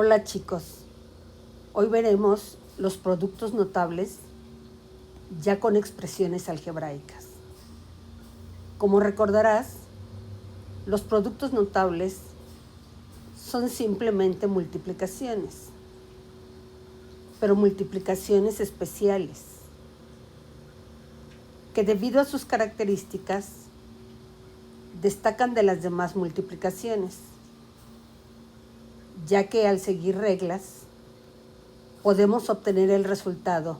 Hola chicos, hoy veremos los productos notables ya con expresiones algebraicas. Como recordarás, los productos notables son simplemente multiplicaciones, pero multiplicaciones especiales, que debido a sus características destacan de las demás multiplicaciones, ya que al seguir reglas podemos obtener el resultado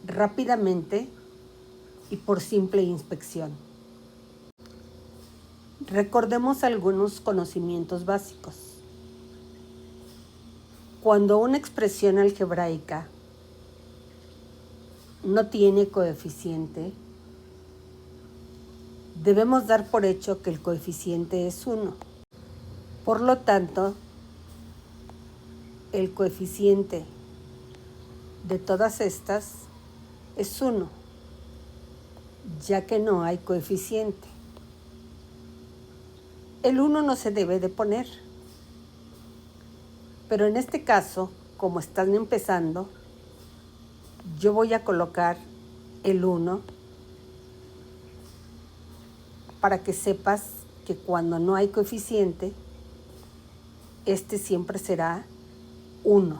rápidamente y por simple inspección. Recordemos algunos conocimientos básicos. Cuando una expresión algebraica no tiene coeficiente, debemos dar por hecho que el coeficiente es 1. Por lo tanto, el coeficiente de todas estas es 1, ya que no hay coeficiente. El 1 no se debe de poner, pero en este caso, como están empezando, yo voy a colocar el 1 para que sepas que cuando no hay coeficiente, este siempre será 1,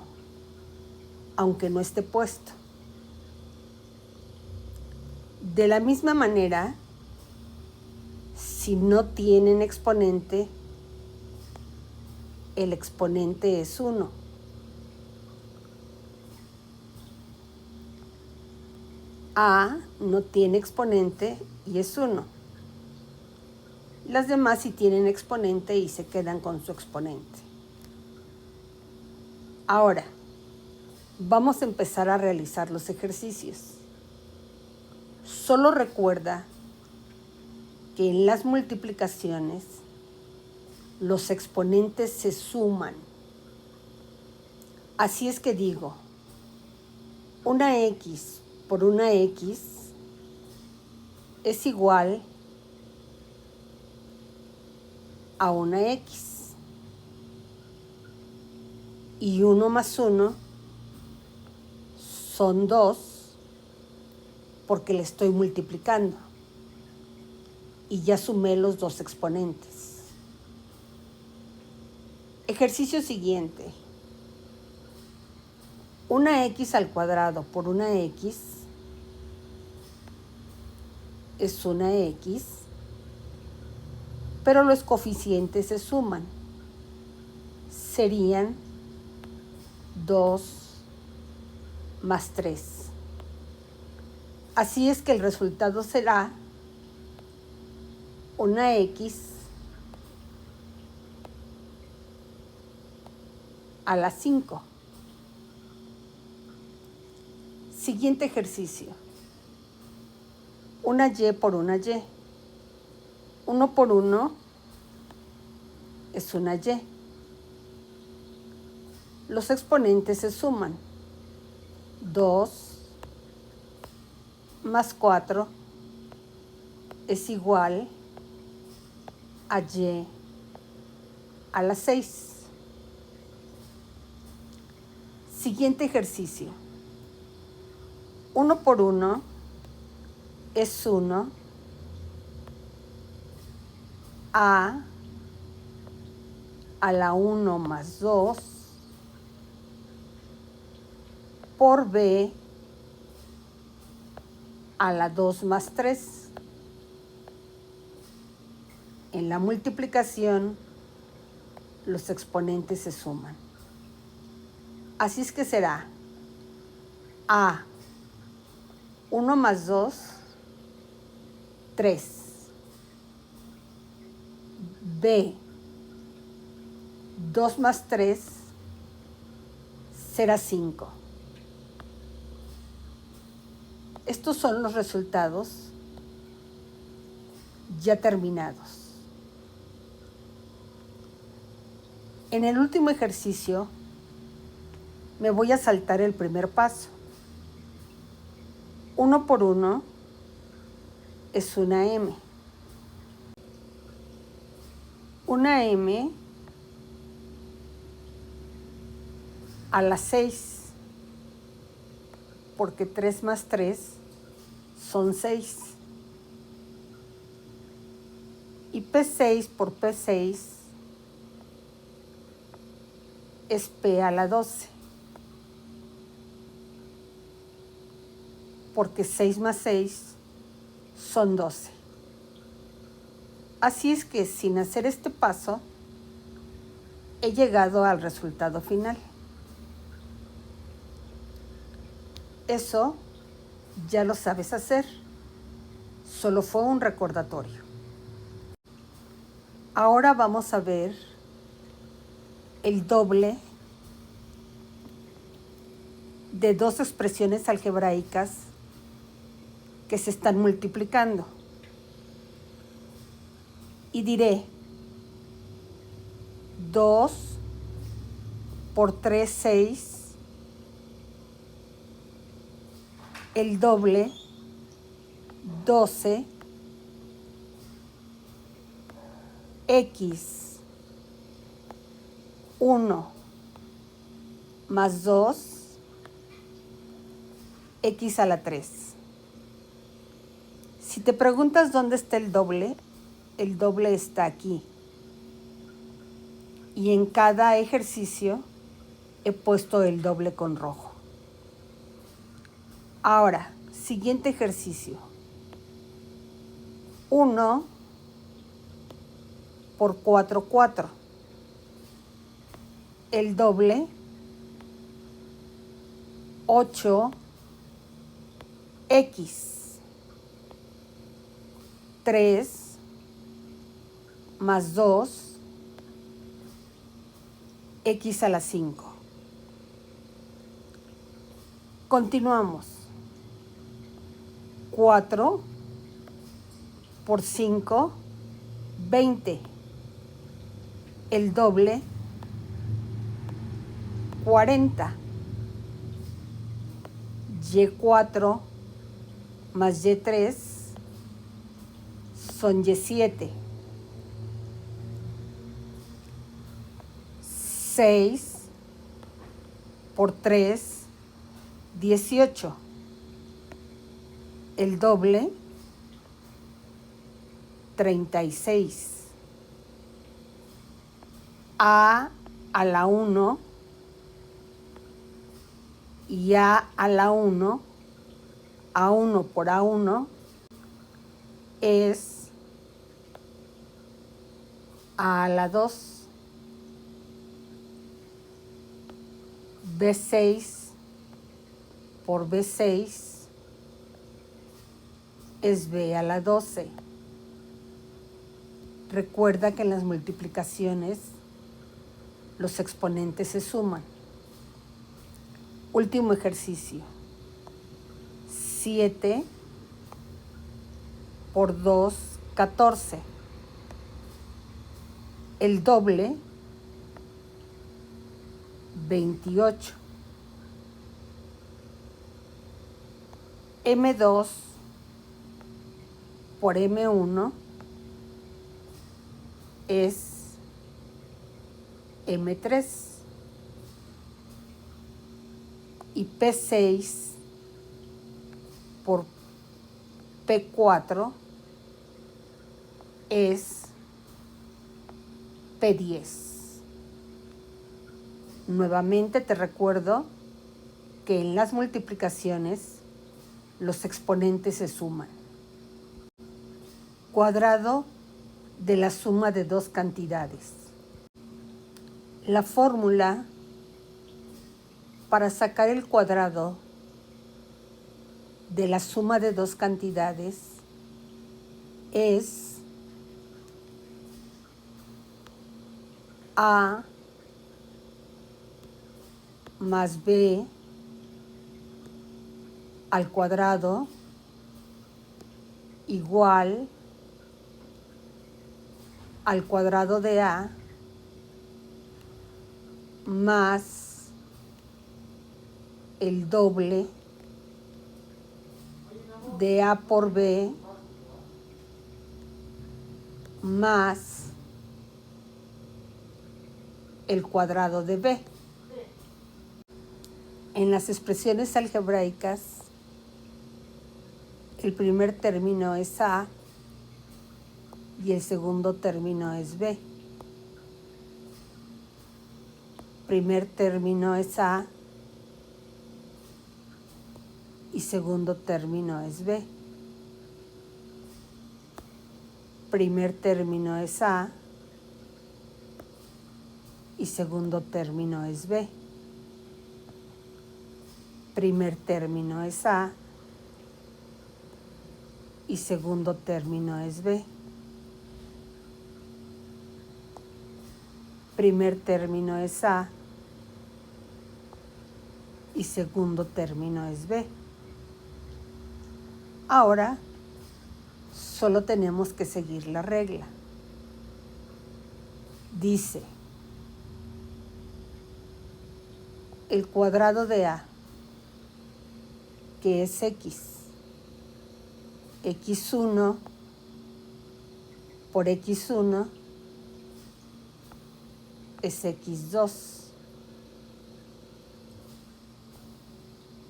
aunque no esté puesto. De la misma manera, si no tienen exponente, el exponente es 1. A no tiene exponente y es 1. Las demás sí tienen exponente y se quedan con su exponente. Ahora, vamos a empezar a realizar los ejercicios. Solo recuerda que en las multiplicaciones los exponentes se suman. Así es que digo, una x por una x es igual a una x. Y 1 más 1 son 2 porque le estoy multiplicando. Y ya sumé los dos exponentes. Ejercicio siguiente. Una x al cuadrado por una x es una x, pero los coeficientes se suman. Serían 2 más 3. Así es que el resultado será una x a la 5. Siguiente ejercicio. Una y por una y. 1 por 1 es una y. Los exponentes se suman. 2 más 4 es igual a y a la 6. Siguiente ejercicio. 1 por 1 es 1 a la 1 más 2 por b a la 2 más 3. En la multiplicación, los exponentes se suman. Así es que será a 1 más 2, 3. B, 2 más 3 será 5. Estos son los resultados ya terminados. En el último ejercicio me voy a saltar el primer paso. 1 por 1 es una m. Una m a la 6, porque 3 más 3 son 6. Y P6 por P6 es P a la 12, porque 6 más 6 son 12. Así es que sin hacer este paso, he llegado al resultado final. Eso ya lo sabes hacer, solo fue un recordatorio. Ahora vamos a ver el doble de dos expresiones algebraicas que se están multiplicando. Y diré 2 por 3, 6, el doble, 12, x, 1 más 2, x a la 3. Si te preguntas dónde está el doble está aquí. Y en cada ejercicio he puesto el doble con rojo. Ahora, siguiente ejercicio. 1 por 4, 4. El doble, 8, x. 3 más 2, x a la 5. Continuamos. 4 por 5, 20. El doble, 40. Y4 más Y3 son Y7. 6 por 3, 18. El doble, 36. A la 1 y A la 1, A1 por A1 es A la 2. B6 por B6 es B a la 12. Recuerda que en las multiplicaciones los exponentes se suman. Último ejercicio. 7 por 2, 14. El doble, 28. M2 por M1 es M3. Y P6 por P4 es P10. Nuevamente te recuerdo que en las multiplicaciones los exponentes se suman. Cuadrado de la suma de dos cantidades. La fórmula para sacar el cuadrado de la suma de dos cantidades es A más B al cuadrado igual al cuadrado de A más el doble de A por B más el cuadrado de B. En las expresiones algebraicas, el primer término es A y el segundo término es B. Primer término es A y segundo término es B. Primer término es A y segundo término es B. Primer término es A y segundo término es B. Primer término es A y segundo término es B. Ahora solo tenemos que seguir la regla. Dice, el cuadrado de A, que es X, X1 por X1 es X2,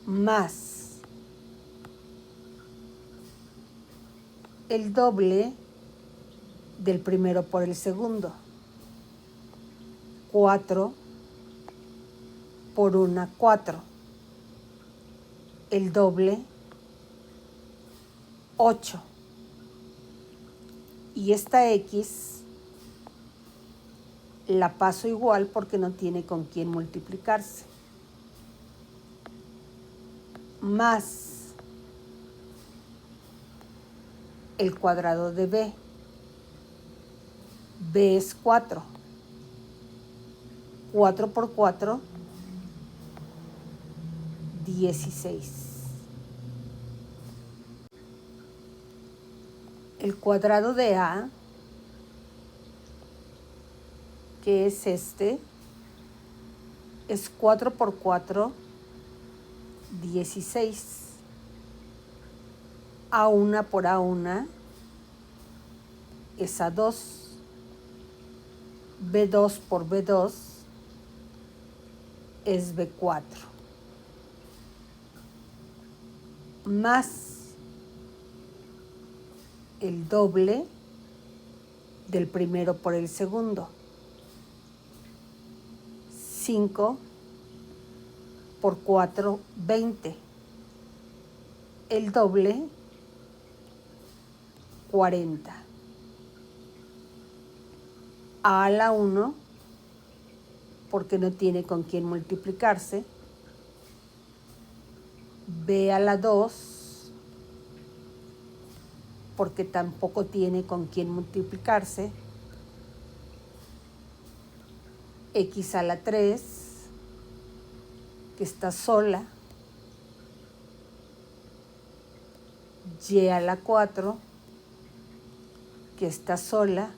más el doble del primero por el segundo, 4 por 1, 4, el doble, 8, y esta X la paso igual porque no tiene con quién multiplicarse, más el cuadrado de B. B es 4. 4 por 4, 16. El cuadrado de A, que es este, es 4 por 4, 16. A1 por A1 es A2. B2 por B2 es B4. Más el doble del primero por el segundo. 5 por 4, 20. El doble, 40. A la 1, porque no tiene con quién multiplicarse. B a la 2, porque tampoco tiene con quién multiplicarse. X a la 3, que está sola. Y a la 4, que está sola.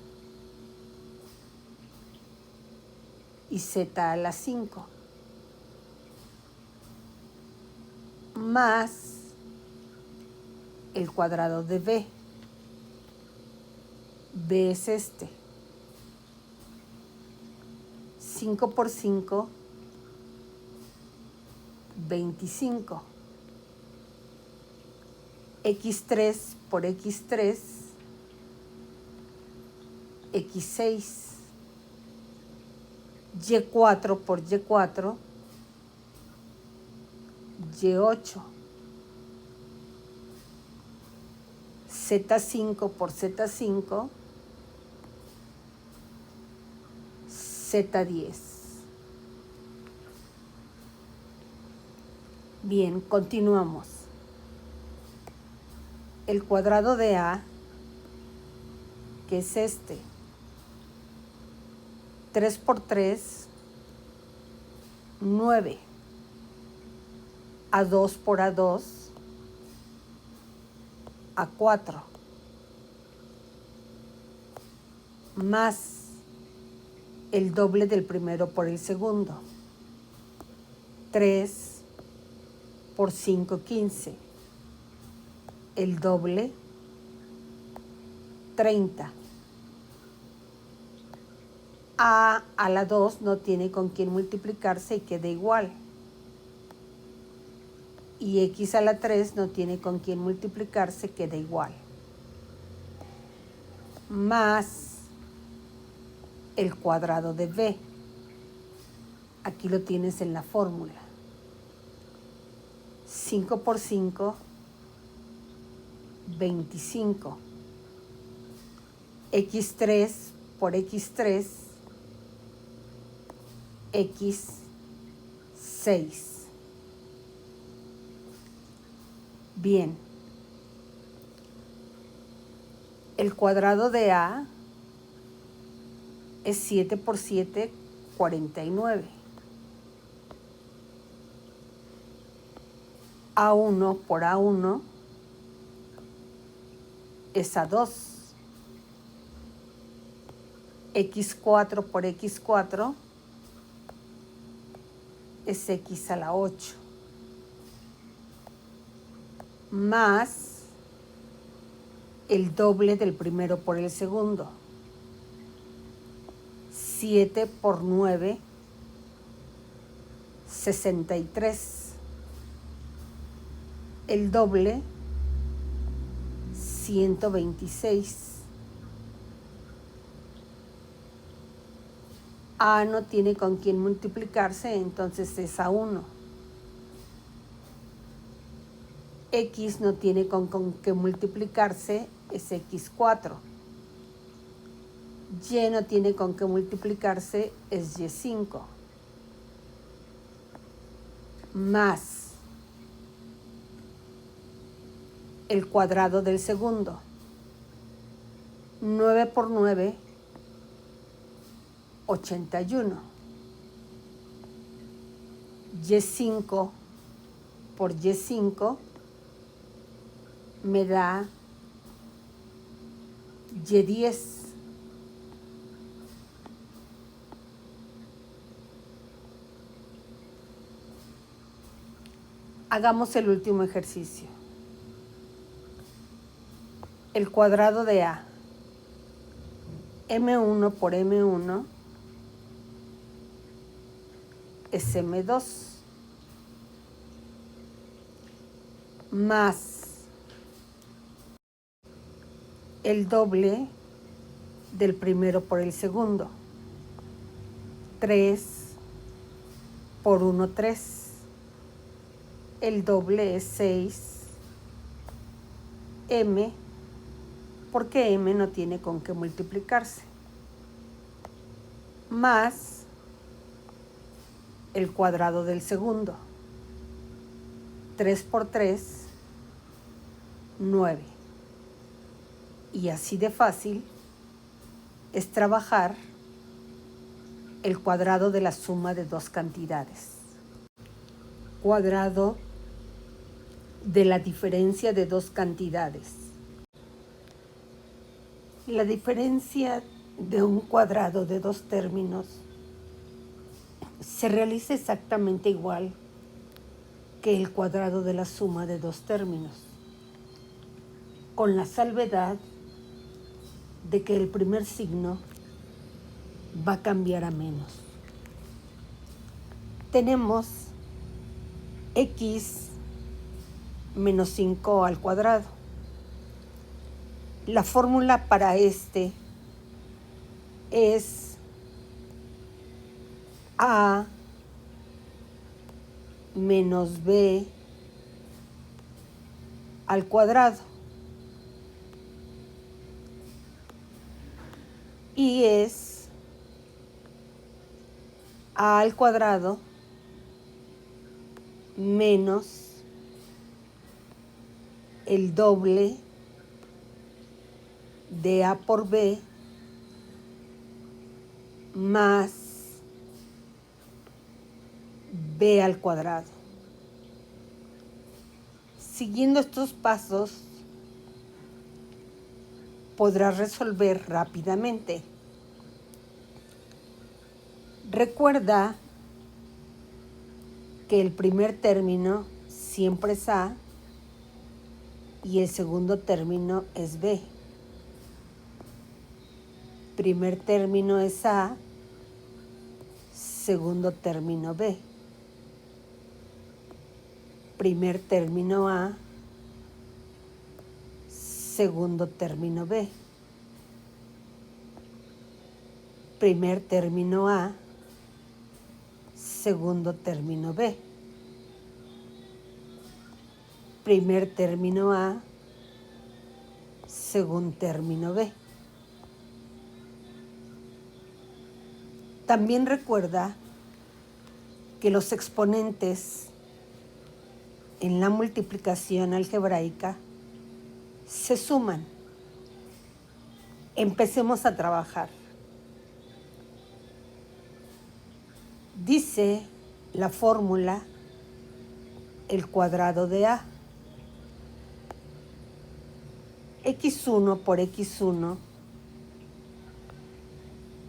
Y Z a la 5. Más el cuadrado de B. B es este. 5 por 5, 25. X3 por X3, X6. Y4 por Y4, Y8. Z5 por Z5, Z10. Bien, continuamos. El cuadrado de A, que es este, 3 por 3, 9. A2 por A2, A4. Más el doble del primero por el segundo. 3 por 5, 15. El doble, 30. A la 2 no tiene con quién multiplicarse y queda igual. y x a la 3 no tiene con quién multiplicarse, queda igual. Más el cuadrado de b. Aquí lo tienes en la fórmula. 5 por 5, 25. x3 por x3, x6. Bien. El cuadrado de a es 7 por 7, 49. A1 por A1 es A2. X4 por X4 es X a la 8. Más el doble del primero por el segundo. 7 por 9, 63. El doble, 126. A no tiene con quién multiplicarse, entonces es A1. X no tiene con qué multiplicarse, es X4. Y no tiene con qué multiplicarse, es Y5. Más el cuadrado del segundo. 9 por 9, 81. Y5 por Y5 me da Y10. Hagamos el último ejercicio. El cuadrado de A. M1 por M1 es M2. Más el doble del primero por el segundo. 3 por 1, 3. El doble es 6. M, porque M no tiene con qué multiplicarse. Más el cuadrado del segundo. 3 por 3, 9. Y así de fácil es trabajar el cuadrado de la suma de dos cantidades. Cuadrado de la diferencia de dos cantidades. La diferencia de un cuadrado de dos términos se realiza exactamente igual que el cuadrado de la suma de dos términos, con la salvedad de que el primer signo va a cambiar a menos. Tenemos x menos 5 al cuadrado. La fórmula para este es a menos b al cuadrado. Y es a al cuadrado menos el doble de a por b más b al cuadrado. Siguiendo estos pasos, podrás resolver rápidamente. Recuerda que el primer término siempre es a y el segundo término es b. Primer término es a, segundo término b. primer término A, segundo término B. Primer término A, segundo término B. Primer término A, segundo término B. También recuerda que los exponentes en la multiplicación algebraica se suman. Empecemos a trabajar. Dice la fórmula el cuadrado de A. X1 por X1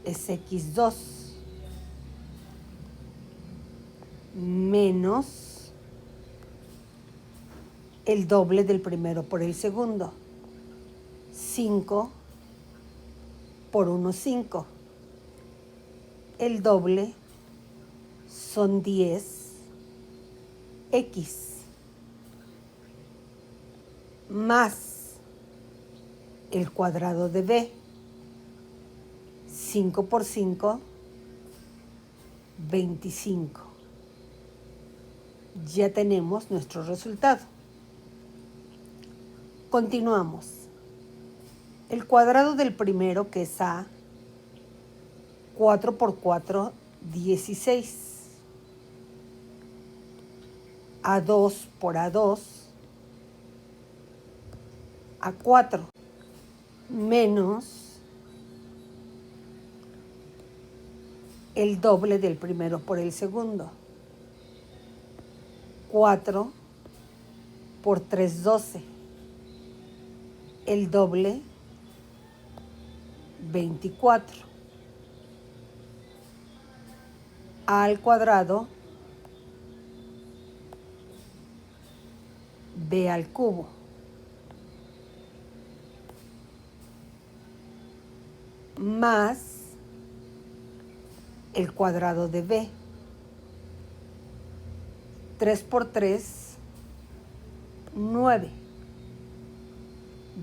es X2 menos el doble del primero por el segundo. 5 por 1, 5. El doble son 10 X más el cuadrado de B. 5 por 5, 25. Ya tenemos nuestro resultado. Continuamos. El cuadrado del primero, que es A, 4 por 4, 16. A2 por A2, A4, menos el doble del primero por el segundo. 4 por 3, 12. El doble, 24. A al cuadrado, B al cubo. Más el cuadrado de B. 3 por 3, 9.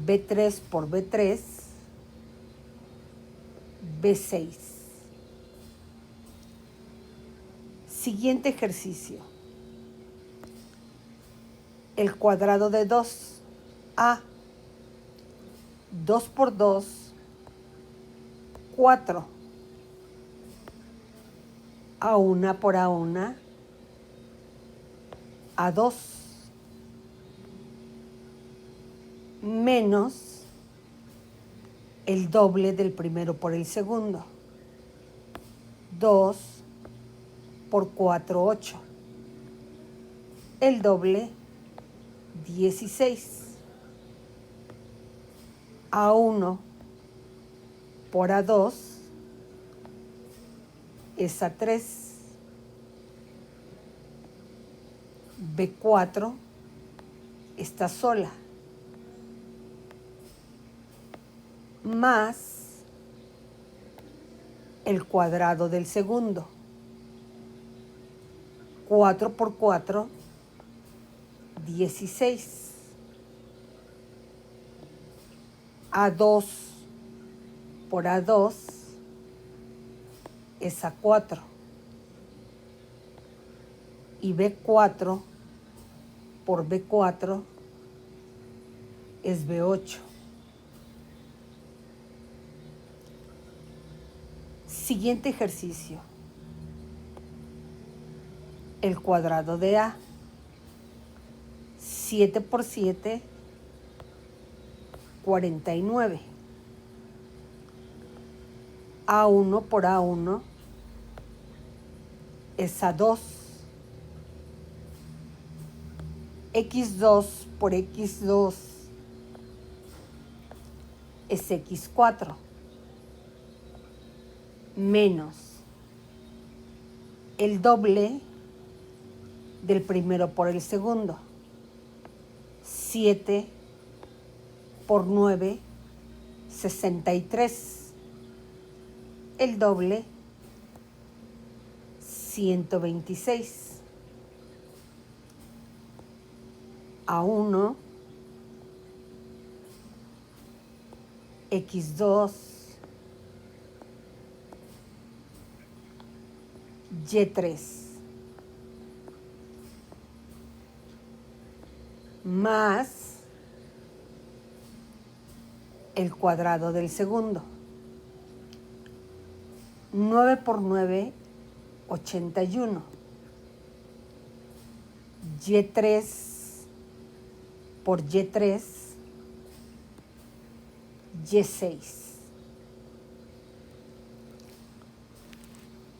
B3 por B3, B6. Siguiente ejercicio. El cuadrado de 2, A. 2 por 2, 4. A1 por A1, A2. Menos el doble del primero por el segundo. 2 por 4, 8. El doble, 16. A1 por A2 es A3. B4 está sola. Más el cuadrado del segundo. 4 por 4, 16. A2 por A2 es A4. Y B4 por B4 es B8. Siguiente ejercicio. El cuadrado de A. 7 por 7, 49. A1 por A1 es A2. X2 por X2 es X4. Menos el doble del primero por el segundo. 7 por 9, 63. El doble, 126. A1, X2, Y3, más el cuadrado del segundo. 9 por 9, 81. Y3 por Y3, Y6.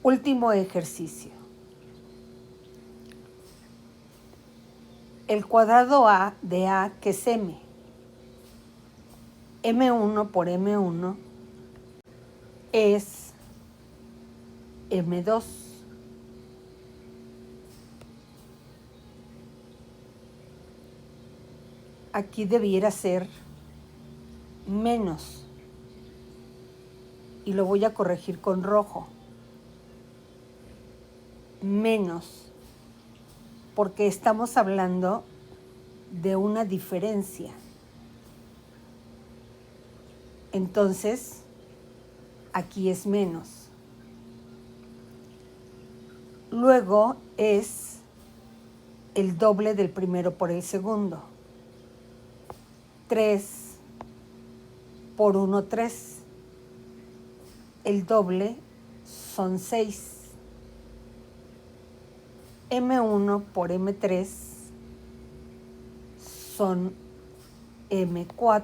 Último ejercicio. El cuadrado de A, que es M. M1 por M1 es M2. Aquí debiera ser menos. Y lo voy a corregir con rojo. Menos. Porque estamos hablando de una diferencia. Entonces, aquí es menos. Luego es el doble del primero por el segundo. 3 por 1, 3. El doble son 6. M1 por M3 son M4.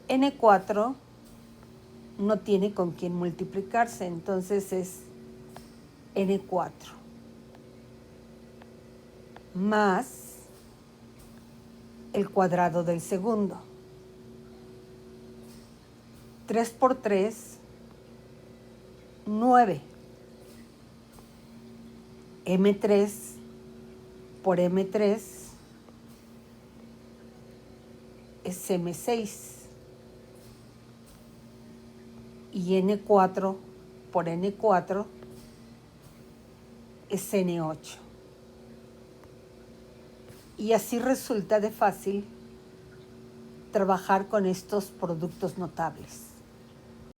N4 no tiene con quién multiplicarse, entonces es N4 más el cuadrado del segundo. 3 por 3, 9. M3 por M3 es M6. Y N4 por N4 es N8. Y así resulta de fácil trabajar con estos productos notables.